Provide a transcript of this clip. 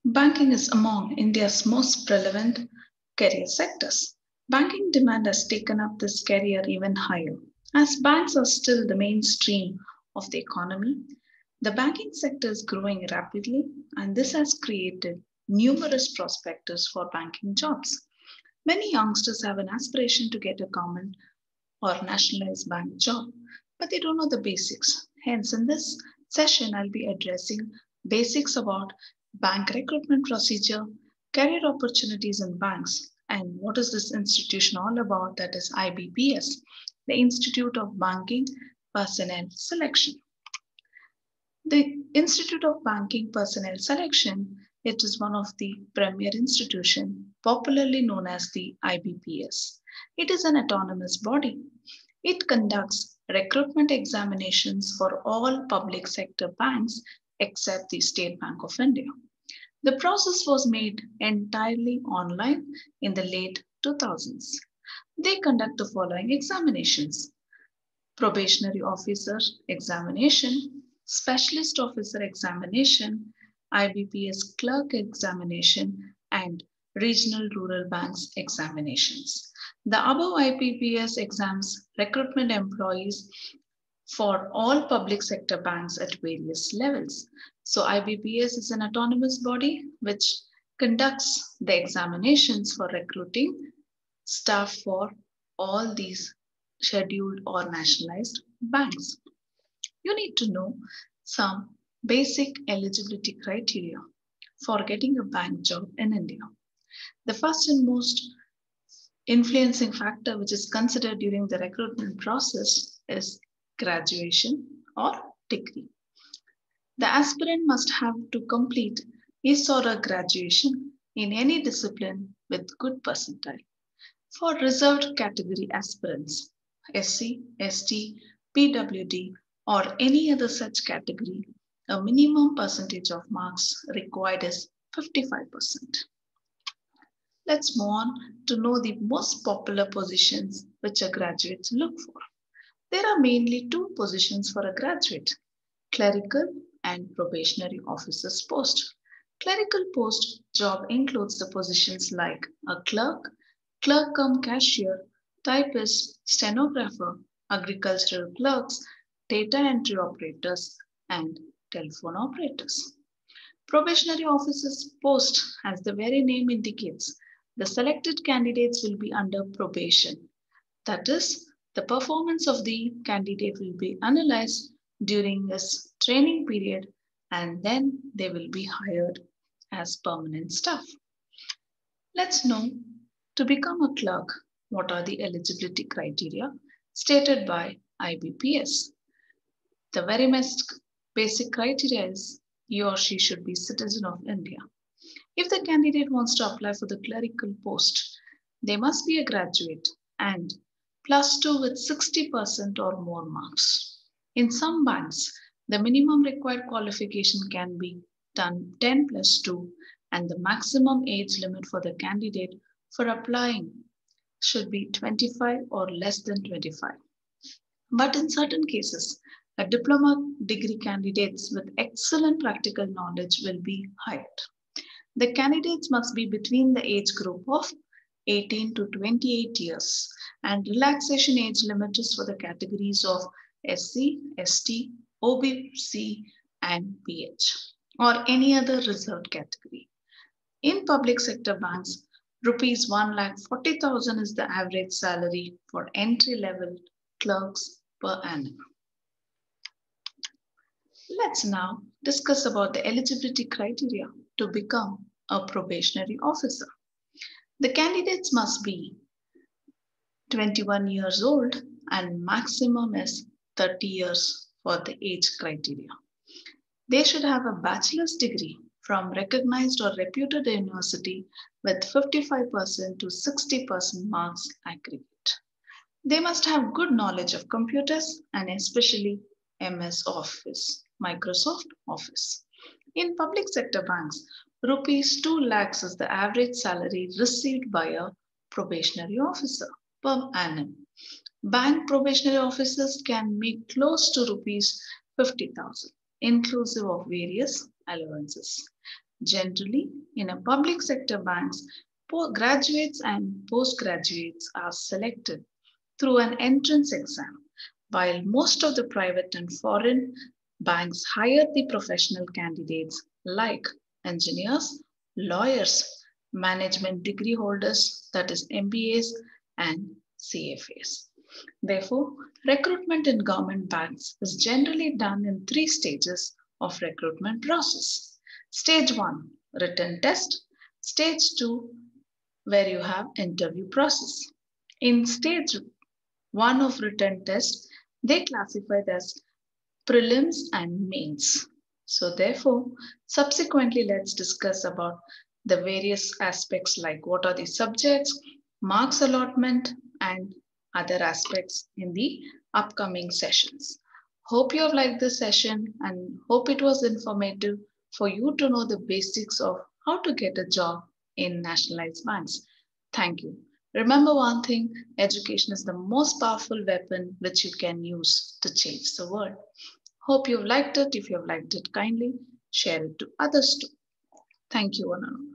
Banking is among India's most relevant career sectors. Banking demand has taken up this career even higher. As banks are still the mainstream of the economy, the banking sector is growing rapidly, and this has created numerous prospects for banking jobs. Many youngsters have an aspiration to get a government or nationalized bank job, but they don't know the basics. Hence, in this session, I'll be addressing basics about bank recruitment procedure, career opportunities in banks, and what is this institution all about, that is IBPS, the Institute of Banking Personnel Selection. The Institute of Banking Personnel Selection, it is one of the premier institutions, popularly known as the IBPS. It is an autonomous body. It conducts recruitment examinations for all public sector banks except the State Bank of India. The process was made entirely online in the late 2000s. They conduct the following examinations: probationary officer examination, specialist officer examination, IBPS clerk examination, and regional rural banks examinations. The above IBPS exams recruitment employees for all public sector banks at various levels. So IBPS is an autonomous body which conducts the examinations for recruiting staff for all these scheduled or nationalized banks. You need to know some basic eligibility criteria for getting a bank job in India. The first and most influencing factor which is considered during the recruitment process is graduation or degree. The aspirant must have to complete his or her graduation in any discipline with good percentile. For reserved category aspirants, SC, ST, PWD, or any other such category, a minimum percentage of marks required is 55%. Let's move on to know the most popular positions which a graduates look for. There are mainly two positions for a graduate: clerical and probationary officer's post. Clerical post job includes the positions like a clerk, clerk cum cashier, typist, stenographer, agricultural clerks, data entry operators, and telephone operators. Probationary officer's post, as the very name indicates, the selected candidates will be under probation. That is, the performance of the candidate will be analyzed during this training period, and then they will be hired as permanent staff. Let's know, to become a clerk, what are the eligibility criteria stated by IBPS. The very most basic criteria is he or she should be citizen of India. If the candidate wants to apply for the clerical post, they must be a graduate and +2 with 60% or more marks. In some banks, the minimum required qualification can be done 10 plus 2, and the maximum age limit for the candidate for applying should be 25 or less than 25. But in certain cases, a diploma degree candidates with excellent practical knowledge will be hired. The candidates must be between the age group of 18 to 28 years, and relaxation age limit is for the categories of SC, ST, OBC, and PH, or any other reserved category. In public sector banks, rupees 1,40,000 is the average salary for entry level clerks per annum. Let's now discuss about the eligibility criteria to become a probationary officer. The candidates must be 21 years old and maximum is 30 years for the age criteria. They should have a bachelor's degree from recognized or reputed university with 55% to 60% marks aggregate. They must have good knowledge of computers and especially MS Office, Microsoft Office. In public sector banks, rupees 2 lakhs is the average salary received by a probationary officer per annum. Bank probationary officers can make close to rupees 50,000, inclusive of various allowances. Generally, in a public sector banks, graduates and postgraduates are selected through an entrance exam, while most of the private and foreign banks hire the professional candidates like engineers, lawyers, management degree holders, that is MBAs and CFAs. Therefore, recruitment in government banks is generally done in three stages of recruitment process. Stage 1, written test. Stage 2, where you have interview process. In stage 1 of written test, they classify it as prelims and mains. So therefore, subsequently let's discuss about the various aspects like what are the subjects, marks allotment and other aspects in the upcoming sessions. Hope you have liked this session and hope it was informative for you to know the basics of how to get a job in nationalized banks. Thank you. Remember one thing, education is the most powerful weapon which you can use to change the world. Hope you've liked it. If you've liked it, kindly share it to others too. Thank you, one and all.